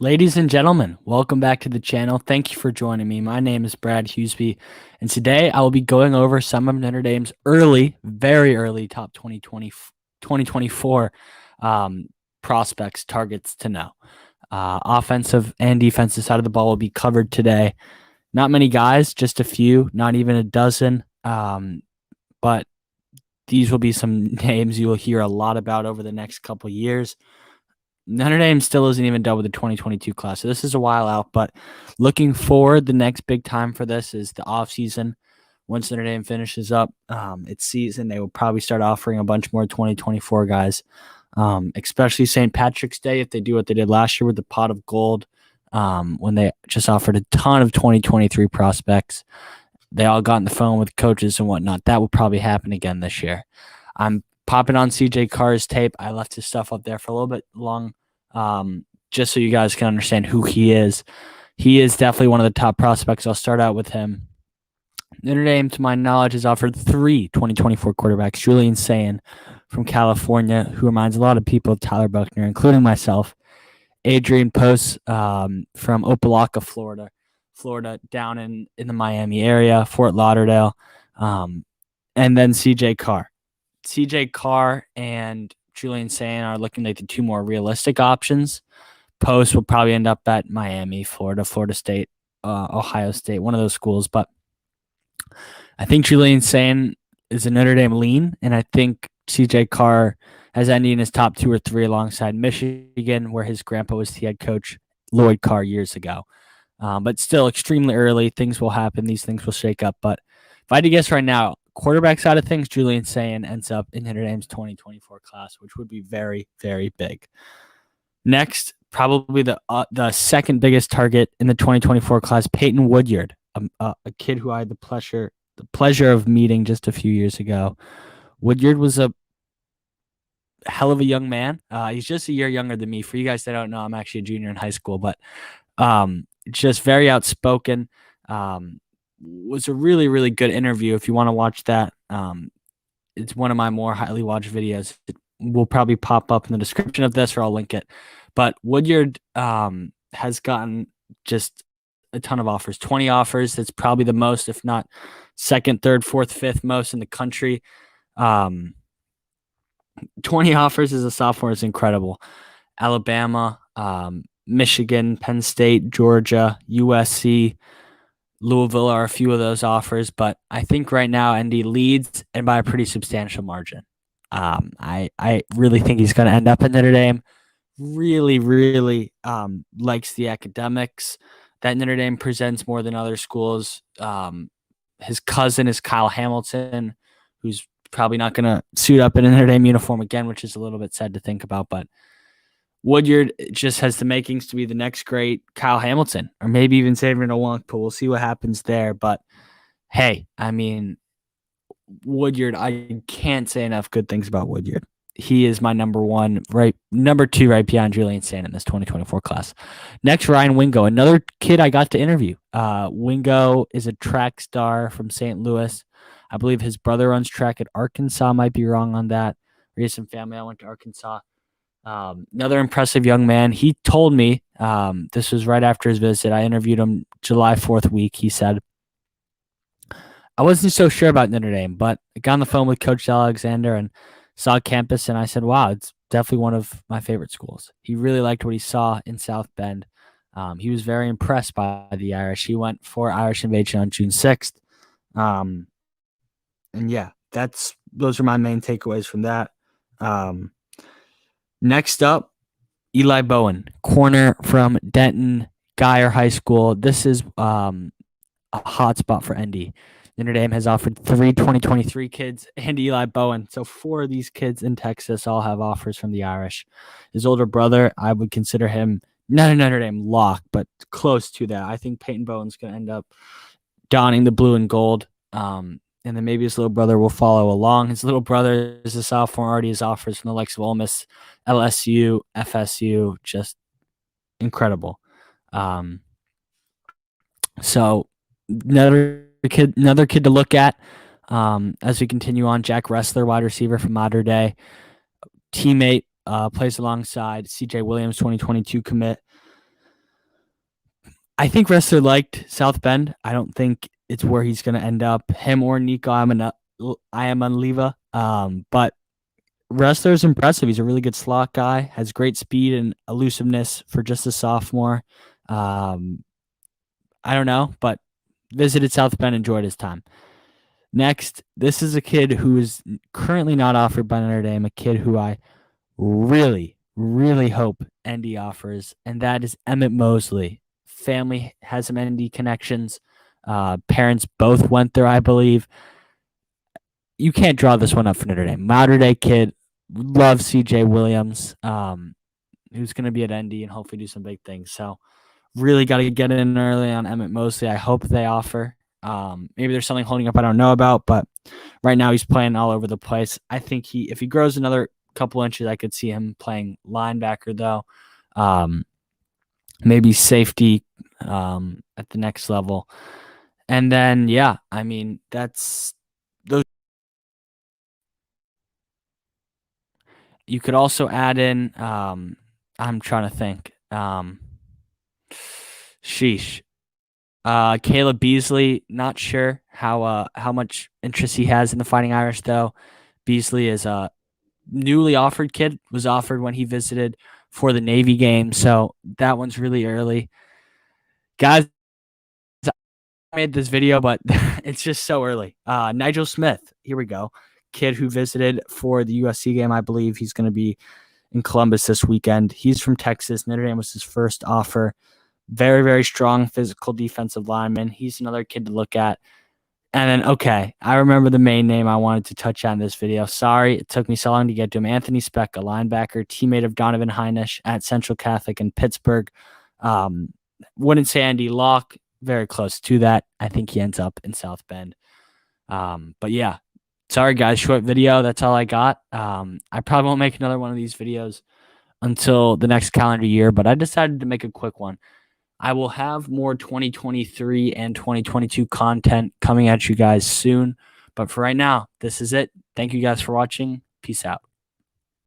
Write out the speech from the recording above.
Ladies and gentlemen, welcome back to the channel. Thank you for joining me. My name is Brad Hughesby, and today I will be going over some of Notre Dame's very early top 2024 prospects, targets to know. Offensive and defensive side of the ball will be covered today. Not many guys, just a few, not even a dozen, but these will be some names you will hear a lot about over the next couple years. Notre Dame still isn't even done with the 2022 class, so this is a while out, but looking forward, the next big time for this is the offseason. Once Notre Dame finishes up its season, they will probably start offering a bunch more 2024 guys, especially St. Patrick's Day if they do what they did last year with the pot of gold when they just offered a ton of 2023 prospects. They all got on the phone with coaches and whatnot. That will probably happen again this year. I'm popping on CJ Carr's tape. I left his stuff up there for a little bit long, just so you guys can understand who he is. He is definitely one of the top prospects. I'll start out with him. Notre Dame, to my knowledge, has offered 3 2024 quarterbacks. Julian Sayin from California, who reminds a lot of people of Tyler Buchner, including myself. Adrian Post from Opelika, Florida, down in the Miami area, Fort Lauderdale, and then CJ Carr. CJ Carr and Julian Sayin are looking like the two more realistic options. Post will probably end up at Miami, Florida State, Ohio State, one of those schools. But I think Julian Sayin is a Notre Dame lean, and I think CJ Carr has ended in his top 2 or 3 alongside Michigan, where his grandpa was the head coach, Lloyd Carr, years ago. But still extremely early. Things will happen. These things will shake up. But if I had to guess right now, quarterback side of things, Julian Sayin ends up in Notre Dame's 2024 class, which would be very, very big. Next, probably the second biggest target in the 2024 class, Peyton Woodyard, a kid who I had the pleasure of meeting just a few years ago. Woodyard was a hell of a young man. He's just a year younger than me. For you guys that don't know, I'm actually a junior in high school, but just very outspoken. Was a really, really good interview. If you want to watch that, it's one of my more highly watched videos. It will probably pop up in the description of this, or I'll link it. But Woodyard has gotten just a ton of offers, 20 offers. That's probably the most, if not second, third, fourth, fifth most in the country. 20 offers as a sophomore is incredible. Alabama, Michigan, Penn State, Georgia, USC, Louisville are a few of those offers, but I think right now ND leads, and by a pretty substantial margin. I really think he's going to end up at Notre Dame. Really, really likes the academics that Notre Dame presents more than other schools. His cousin is Kyle Hamilton, who's probably not going to suit up in a Notre Dame uniform again, which is a little bit sad to think about, but Woodyard just has the makings to be the next great Kyle Hamilton, or maybe even Xavier Nwankpa. We'll see what happens there. But hey, I mean, Woodyard, I can't say enough good things about Woodyard. He is my number 2, right behind Julian Sayin in this 2024 class. Next, Ryan Wingo, another kid I got to interview. Wingo is a track star from St. Louis. I believe his brother runs track at Arkansas. Might be wrong on that. He has some family. I went to Arkansas. Another impressive young man. He told me, this was right after his visit. I interviewed him July 4th week. He said, I wasn't so sure about Notre Dame, but I got on the phone with Coach Alexander and saw campus, and I said, wow, it's definitely one of my favorite schools. He really liked what he saw in South Bend. He was very impressed by the Irish. He went for Irish Invasion on June 6th. And yeah, those are my main takeaways from that. Next up, Eli Bowen, corner from Denton Geyer High School. This is a hot spot for ND. Notre Dame has offered 3 2023 kids and Eli Bowen. So 4 of these kids in Texas all have offers from the Irish. His older brother, I would consider him not a Notre Dame lock, but close to that. I think Peyton Bowen's going to end up donning the blue and gold. And then maybe his little brother will follow along. His little brother is a sophomore, already has offers from the likes of Ole Miss, LSU, FSU, just incredible. So another kid to look at as we continue on. Jack Ressler, wide receiver from Mater Dei, teammate, plays alongside CJ Williams, 2022 commit. I think Wrestler liked South Bend. I don't think it's where he's going to end up. Him or Nico Iamaleava. But Wrestler's impressive. He's a really good slot guy. Has great speed and elusiveness for just a sophomore. Um, I don't know, but visited South Bend, enjoyed his time. Next, this is a kid who is currently not offered by Notre Dame, a kid who I really, really hope ND offers, and that is Emmett Mosley. Family has some ND connections. Parents both went there, I believe. You can't draw this one up for Notre Dame. Modern day kid, loves CJ Williams, who's going to be at ND and hopefully do some big things. So really got to get in early on Emmett Mosley. I hope they offer. Maybe there's something holding up I don't know about, but right now he's playing all over the place. I think if he grows another couple inches, I could see him playing linebacker though. Maybe safety at the next level. And then I mean that's those. You could also add in I'm trying to think. Sheesh. Caleb Beasley, not sure how much interest he has in the Fighting Irish though. Beasley is a newly offered kid, was offered when he visited for the Navy game, so that one's really early. Guys, I made this video, but it's just so early. Nigel Smith, here we go. Kid who visited for the USC game. I believe he's going to be in Columbus this weekend. He's from Texas. Notre Dame was his first offer. Very, very strong physical defensive lineman. He's another kid to look at. And then, okay, I remember the main name I wanted to touch on this video. Sorry, it took me so long to get to him. Anthony Speck, a linebacker, teammate of Donovan Heinisch at Central Catholic in Pittsburgh. Wouldn't say Andy Locke, very close to that. I think he ends up in South Bend. But yeah, sorry guys, short video. That's all I got. I probably won't make another one of these videos until the next calendar year, but I decided to make a quick one. I will have more 2023 and 2022 content coming at you guys soon. But for right now, this is it. Thank you guys for watching. Peace out.